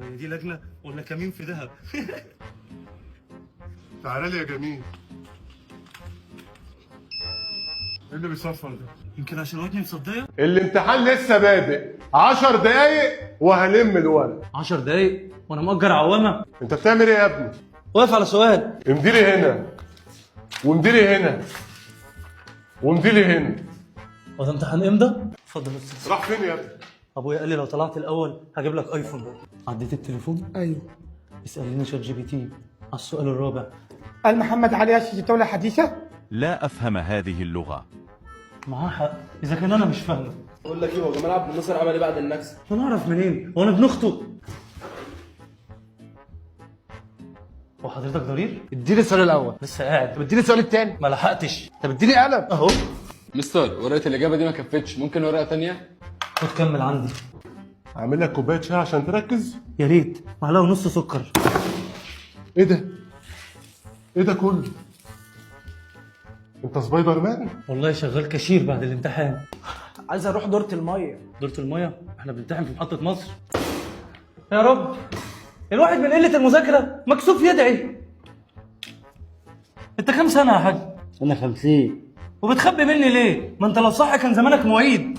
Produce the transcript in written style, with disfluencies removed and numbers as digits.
هي دي لجنه ولا كمين في دهب؟ تعالى لي يا جميل. ايه اللي بيصفر ده؟ يمكن عشان ودني مصديه. الامتحان لسه بادئ 10 دقايق وهلم الورق. 10 دقايق وانا مأجر عوامه؟ انت بتعمل ايه يا ابني؟ واقف على سؤال. امضيلي هنا وامضيلي هنا وامضيلي هنا. هو ده امتحان امضى؟ اتفضل يا استاذ. راح فين يا ابني؟ ابويا قال لي لو طلعت الاول هجيب لك ايفون. عديت التليفون؟ ايوه. اسالني شات جي بي تي على السؤال الرابع. قال محمد علي أسس الدولة الحديثة؟ لا أفهم هذه اللغة. معاه حق اذا كان انا مش فاهمه. بقول لك ايه، هو جمال عبد الناصر عمل ايه بعد النكسه؟ انا اعرف منين؟ هو انا ابن اخته؟ هو حضرتك ضرير؟ اديني السؤال الأول. لسه قاعد. طب اديني السؤال الثاني. ما لحقتش. طب اديني قلم. اهو. مستر، ورقه الاجابه دي ما كفتش، ممكن ورقه تانية؟ خد كمل عندي. اعمل لك كوبايه شاي عشان تركز. يا ريت معلقه ونص سكر. ايه ده؟ ايه ده كله؟ انت سبايدر مان؟ والله شغال كاشير بعد الامتحان. عايز أروح دورة المية. دورة المية؟ احنا بنمتحن في محطة مصر. يا رب الواحد من قلة المذاكرة مكسوف يدعي. انت كام سنة يا حاج؟ سنة 50. وبتخبي مني ليه؟ ما انت لو صح كان زمانك معيد.